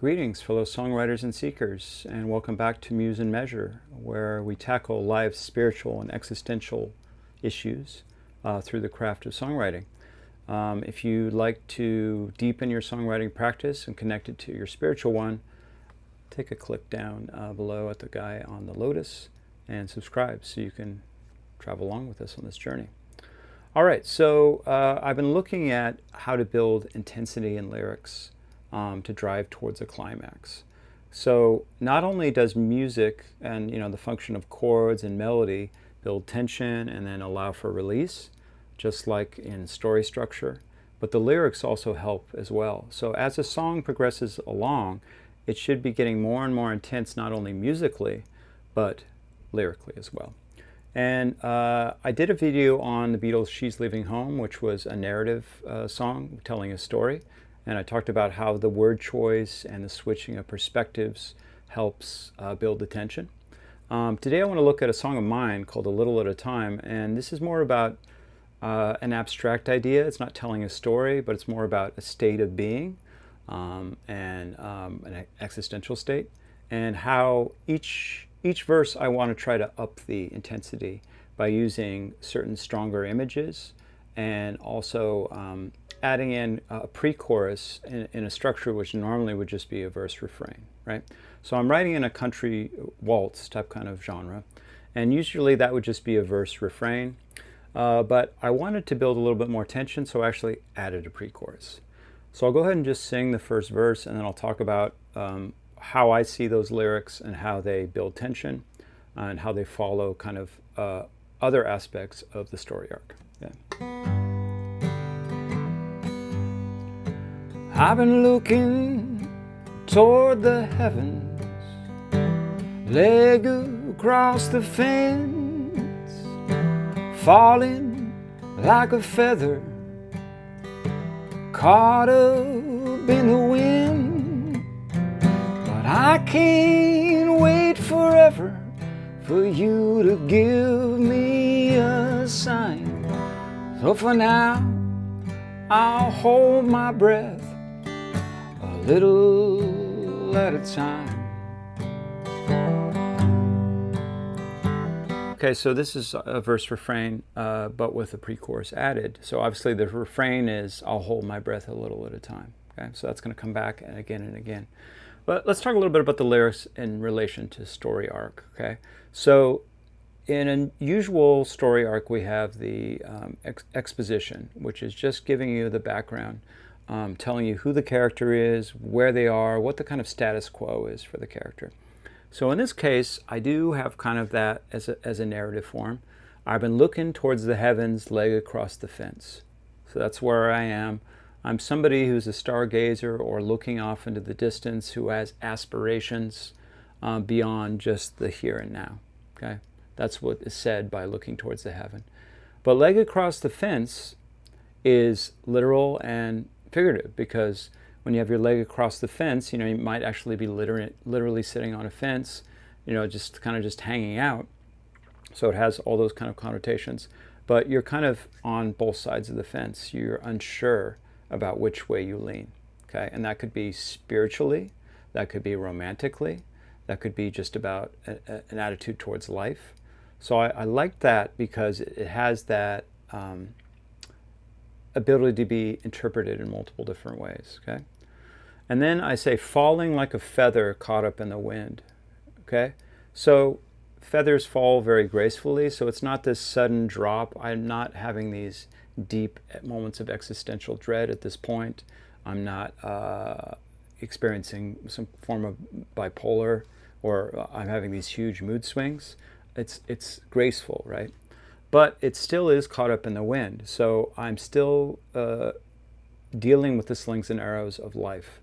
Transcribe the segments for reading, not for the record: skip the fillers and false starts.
Greetings, fellow songwriters and seekers, and welcome back to Muse and Measure, where we tackle life's spiritual and existential issues through the craft of songwriting. If you'd like to deepen your songwriting practice and connect it to your spiritual one, take a click down below at the guy on the lotus and subscribe so you can travel along with us on this journey. All right, so I've been looking at how to build intensity in lyrics to drive towards a climax. So not only does music and the function of chords and melody build tension and then allow for release, just like in story structure, but the lyrics also help as well. So as a song progresses along, it should be getting more and more intense, not only musically, but lyrically as well. And I did a video on the Beatles' She's Leaving Home, which was a narrative song telling a story. And I talked about how the word choice and the switching of perspectives helps build the tension. Today I want to look at a song of mine called A Little at a Time, and this is more about an abstract idea. It's not telling a story, but it's more about a state of being and an existential state, and how each verse I want to try to up the intensity by using certain stronger images and also adding in a pre-chorus in a structure which normally would just be a verse-refrain, right? So I'm writing in a country waltz type kind of genre, and usually that would just be a verse-refrain, but I wanted to build a little bit more tension, so I actually added a pre-chorus. So I'll go ahead and just sing the first verse, and then I'll talk about how I see those lyrics and how they build tension and how they follow kind of other aspects of the story arc. Yeah. I've been looking toward the heavens, leg across the fence, falling like a feather, caught up in the wind. But I can't wait forever for you to give me a sign. So for now, I'll hold my breath a little at a time. Okay, so this is a verse refrain, but with a pre-chorus added. So obviously the refrain is, I'll hold my breath a little at a time. Okay, so that's going to come back and again. But let's talk a little bit about the lyrics in relation to story arc. Okay, so in a usual story arc, we have the exposition, which is just giving you the background, telling you who the character is, where they are, what the kind of status quo is for the character. So in this case, I do have kind of that as a narrative form. I've been looking towards the heavens, leg across the fence. So that's where I am. I'm somebody who's a stargazer or looking off into the distance, who has aspirations beyond just the here and now. Okay, that's what is said by looking towards the heaven. But leg across the fence is literal and figurative, because when you have your leg across the fence, you might actually be literally sitting on a fence, just hanging out. So it has all those kind of connotations, but you're kind of on both sides of the fence. You're unsure about which way you lean, okay? And that could be spiritually, that could be romantically, that could be just about an attitude towards life. So I like that because it has that ability to be interpreted in multiple different ways, okay? And then I say, falling like a feather caught up in the wind, okay? So feathers fall very gracefully, so it's not this sudden drop. I'm not having these deep moments of existential dread at this point. I'm not experiencing some form of bipolar, or I'm having these huge mood swings. It's graceful, right? But it still is caught up in the wind. So I'm still dealing with the slings and arrows of life.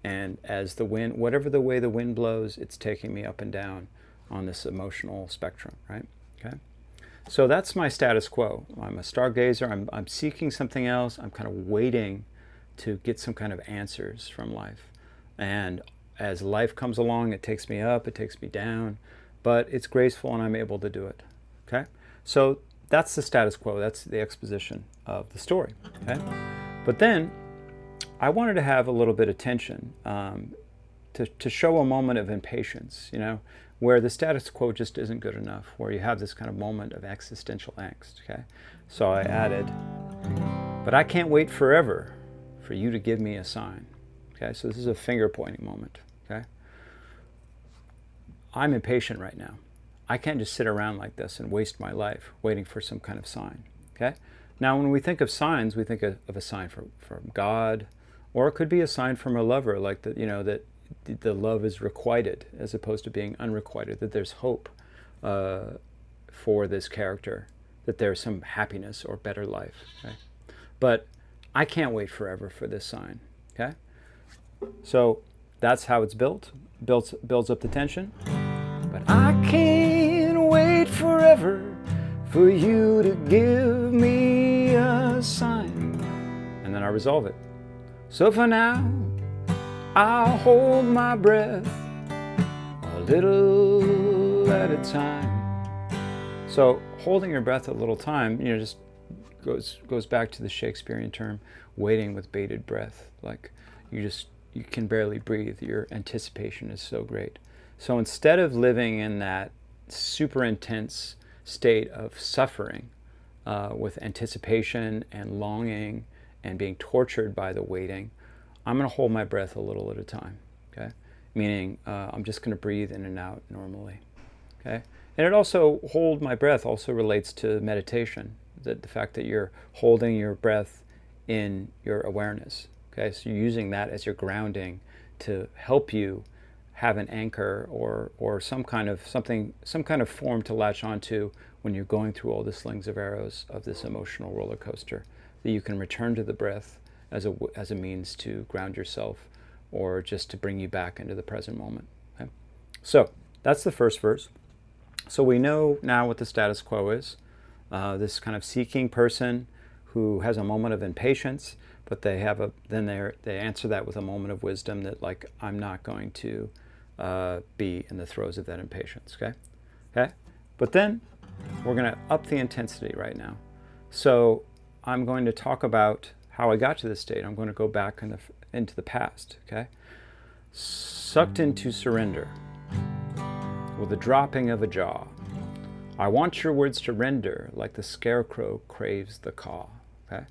And as the wind, whatever the way the wind blows, it's taking me up and down on this emotional spectrum, right? Okay. So that's my status quo. I'm a stargazer. I'm seeking something else. I'm kind of waiting to get some kind of answers from life. And as life comes along, it takes me up, it takes me down, but it's graceful and I'm able to do it. Okay. So that's the status quo. That's the exposition of the story. Okay. But then I wanted to have a little bit of tension to show a moment of impatience, where the status quo just isn't good enough, where you have this kind of moment of existential angst. Okay, so I added, but I can't wait forever for you to give me a sign. Okay, so this is a finger pointing moment. Okay, I'm impatient right now. I can't just sit around like this and waste my life waiting for some kind of sign. Okay, now when we think of signs, we think of a sign from God, or it could be a sign from a lover, like that, that the love is requited as opposed to being unrequited, that there's hope for this character, that there's some happiness or better life. Okay? But I can't wait forever for this sign. Okay, so that's how it's builds up the tension. But I can't wait forever for you to give me a sign. And then I resolve it. So for now, I'll hold my breath a little at a time. So holding your breath a little time, just goes back to the Shakespearean term, waiting with bated breath. Like you can barely breathe. Your anticipation is so great. So instead of living in that super intense state of suffering with anticipation and longing and being tortured by the waiting, I'm going to hold my breath a little at a time. Okay, meaning I'm just going to breathe in and out normally. Okay, and it also, hold my breath also relates to meditation. That the fact that you're holding your breath in your awareness. Okay, so you're using that as your grounding to help you have an anchor or some kind of form to latch onto when you're going through all the slings of arrows of this emotional roller coaster. That you can return to the breath as a means to ground yourself, or just to bring you back into the present moment. Okay? So that's the first verse. So we know now what the status quo is. This kind of seeking person who has a moment of impatience, but they answer that with a moment of wisdom that, like, I'm not going to be in the throes of that impatience. Okay. But then we're going to up the intensity right now. So I'm going to talk about how I got to this state. I'm going to go back into the past. Okay. Sucked into surrender with the dropping of a jaw. I want your words to render like the scarecrow craves the caw. Okay?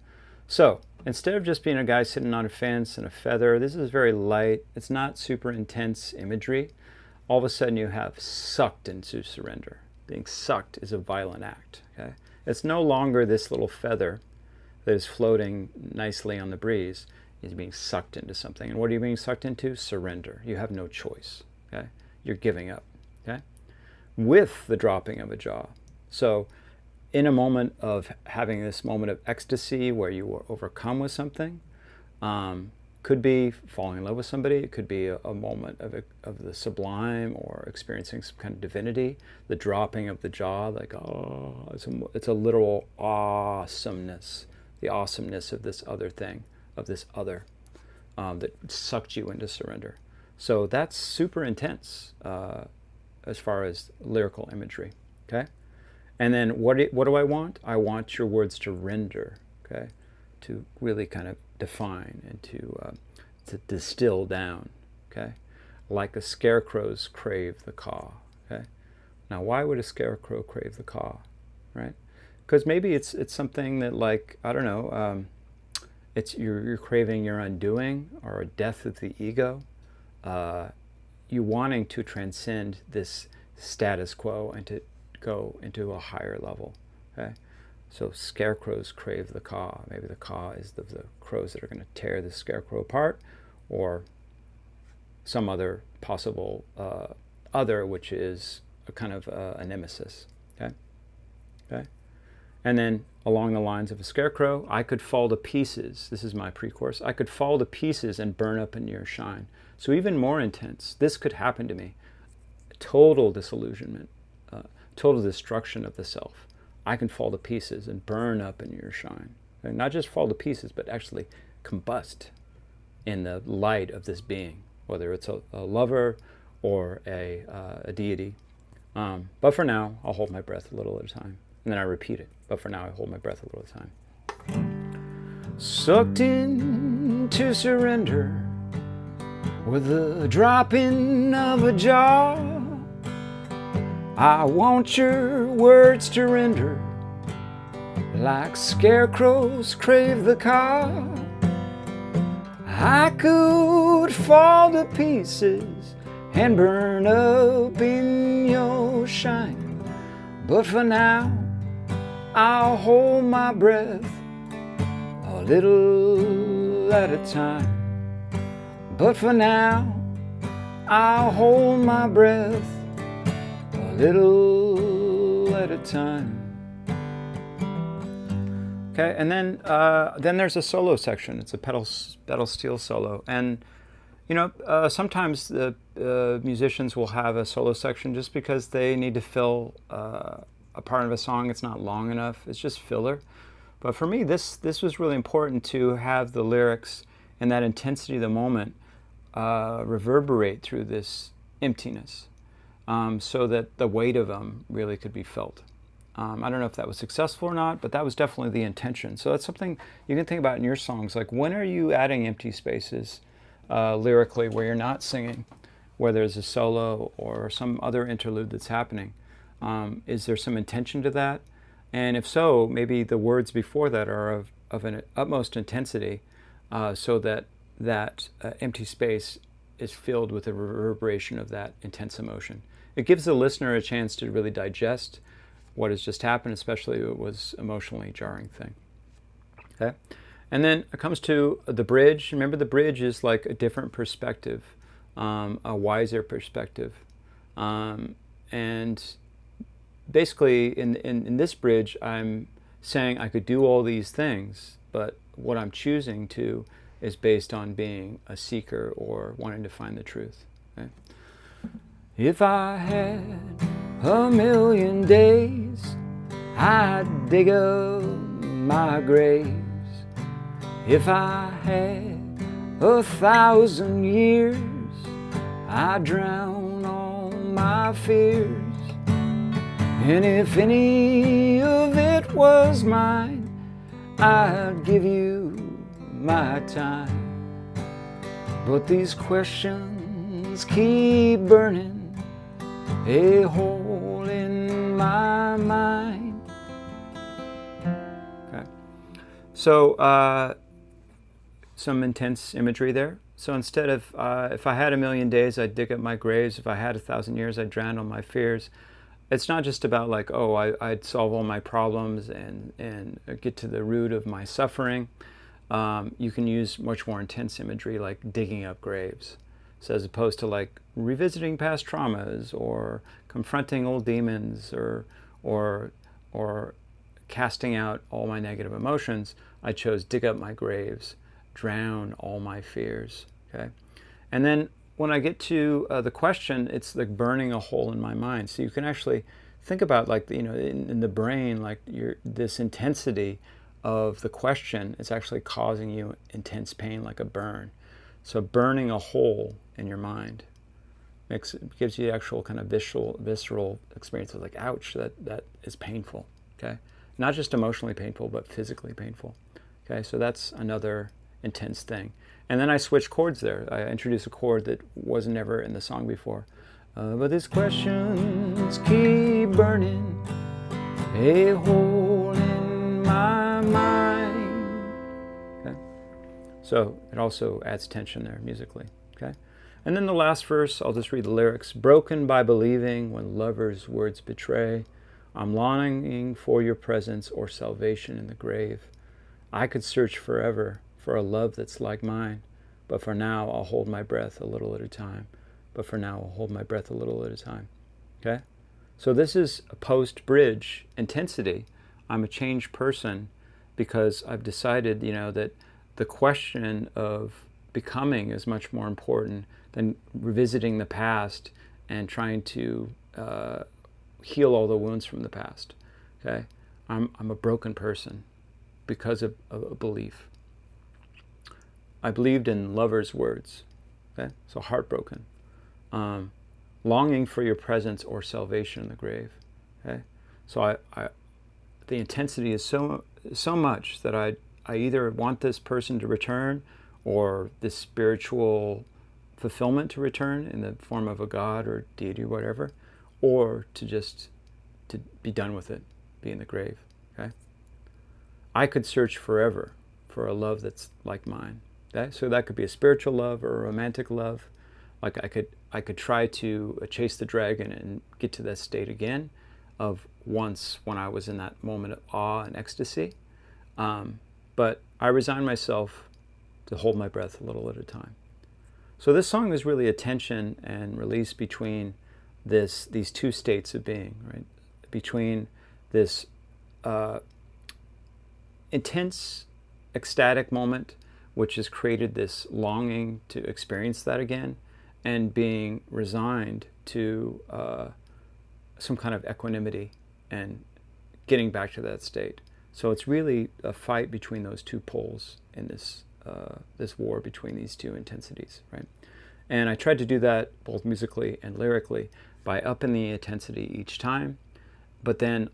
So instead of just being a guy sitting on a fence and a feather, this is very light. It's not super intense imagery. All of a sudden you have sucked into surrender. Being sucked is a violent act. Okay? It's no longer this little feather that is floating nicely on the breeze. It's being sucked into something. And what are you being sucked into? Surrender. You have no choice. Okay? You're giving up. Okay? With the dropping of a jaw. So in a moment of having this moment of ecstasy where you were overcome with something, could be falling in love with somebody, it could be a moment of the sublime, or experiencing some kind of divinity, the dropping of the jaw, like, oh, it's a literal awesomeness, the awesomeness of this other thing, of this other, that sucked you into surrender. So that's super intense as far as lyrical imagery. Okay, and then what do I want? I want your words to render. Okay, to really kind of define and to distill down. Okay, like a scarecrow's crave the caw. Okay, now why would a scarecrow crave the caw? Right? Because maybe it's something that, like, I don't know, it's you're craving your undoing, or a death of the ego. You wanting to transcend this status quo and to go into a higher level. Okay, so scarecrows crave the caw. Maybe the caw is the crows that are going to tear the scarecrow apart, or some other possible other, which is a kind of a nemesis. Okay, okay, and then along the lines of a scarecrow, I could fall to pieces. This is my pre-chorus. I could fall to pieces and burn up in your shine. So even more intense, this could happen to me. Total disillusionment, total destruction of the self. I can fall to pieces and burn up in your shine. And not just fall to pieces, but actually combust in the light of this being, whether it's a lover or a deity. But for now, I'll hold my breath a little at a time. And then I repeat it. But for now, I hold my breath a little at a time. Sucked into surrender with the dropping of a jaw. I want your words to render like scarecrows crave the car. I could fall to pieces and burn up in your shine, but for now I'll hold my breath a little at a time. But for now I'll hold my breath a little at a time. Okay, and then there's a solo section. It's a pedal steel solo, and you know, sometimes the musicians will have a solo section just because they need to fill a part of a song. It's not long enough. It's just filler. But for me, this was really important to have the lyrics and that intensity of the moment reverberate through this emptiness, so that the weight of them really could be felt. I don't know if that was successful or not, but that was definitely the intention. So that's something you can think about in your songs. Like, when are you adding empty spaces lyrically where you're not singing, where there's a solo or some other interlude that's happening? Is there some intention to that? And if so, maybe the words before that are of an utmost intensity, so that empty space is filled with a reverberation of that intense emotion. It gives the listener a chance to really digest what has just happened, especially if it was emotionally jarring thing. Okay, and then it comes to the bridge. Remember, the bridge is like a different perspective, a wiser perspective, and basically in this bridge, I'm saying I could do all these things, but what I'm choosing to is based on being a seeker or wanting to find the truth. Okay? If I had 1,000,000 days, I'd dig up my graves. If I had 1,000 years, I'd drown all my fears. And if any of it was mine, I'd give you my time. But these questions keep burning a hole in my mind. Okay. So some intense imagery there. So instead of if I had 1,000,000 days, I'd dig up my graves. If I had 1,000 years, I'd drown all my fears. It's not just about like, oh, I'd solve all my problems and get to the root of my suffering. You can use much more intense imagery like digging up graves. So as opposed to like revisiting past traumas or confronting old demons or casting out all my negative emotions, I chose dig up my graves, drown all my fears. Okay, and then when I get to the question, it's like burning a hole in my mind. So you can actually think about like, you know, in the brain, like this intensity of the question is actually causing you intense pain, like a burn. So burning a hole in your mind gives you the actual kind of visceral experience of like, ouch, that is painful. Okay, not just emotionally painful, but physically painful. Okay, so that's another intense thing. And then I switch chords there. I introduce a chord that was never in the song before. But these questions keep burning a hole in my mind. Okay? So it also adds tension there musically. Okay? And then the last verse, I'll just read the lyrics. Broken by believing when lovers' words betray, I'm longing for your presence or salvation in the grave. I could search forever for a love that's like mine, but for now I'll hold my breath a little at a time. But for now I'll hold my breath a little at a time. Okay? So this is a post-bridge intensity. I'm a changed person because I've decided, you know, that the question of becoming is much more important than revisiting the past and trying to heal all the wounds from the past. Okay? I'm a broken person because of a belief. I believed in lovers' words, okay? So heartbroken. Longing for your presence or salvation in the grave, okay? So the intensity is so much that I either want this person to return or this spiritual fulfillment to return in the form of a god or deity or whatever, or to just to be done with it, be in the grave. Okay? I could search forever for a love that's like mine. Okay? So that could be a spiritual love or a romantic love. Like I could try to chase the dragon and get to that state again of once when I was in that moment of awe and ecstasy. But I resign myself to hold my breath a little at a time. So this song is really a tension and release between these two states of being, right? Between this intense, ecstatic moment, which has created this longing to experience that again, and being resigned to some kind of equanimity and getting back to that state. So it's really a fight between those two poles in this this war between these two intensities, right? And I tried to do that both musically and lyrically by upping the intensity each time, but then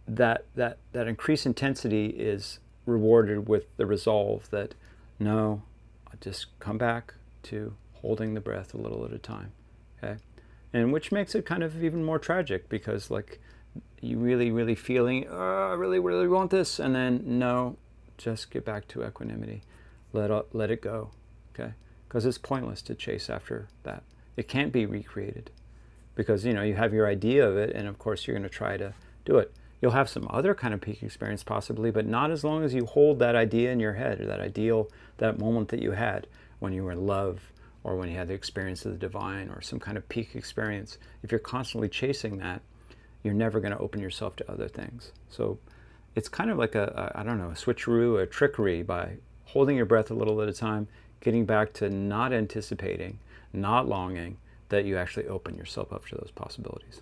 that increased intensity is rewarded with the resolve that no, I'll just come back to holding the breath a little at a time, okay? And which makes it kind of even more tragic because like you really feeling, oh, I really want this, and then no, just get back to equanimity, let it go, okay? Because it's pointless to chase after that. It can't be recreated because you have your idea of it, and of course you're going to try to do it. You'll have some other kind of peak experience possibly, but not as long as you hold that idea in your head, or that ideal, that moment that you had when you were in love, or when you had the experience of the divine, or some kind of peak experience. If you're constantly chasing that, you're never going to open yourself to other things. So it's kind of like a switcheroo, a trickery by holding your breath a little at a time, getting back to not anticipating, not longing, that you actually open yourself up to those possibilities.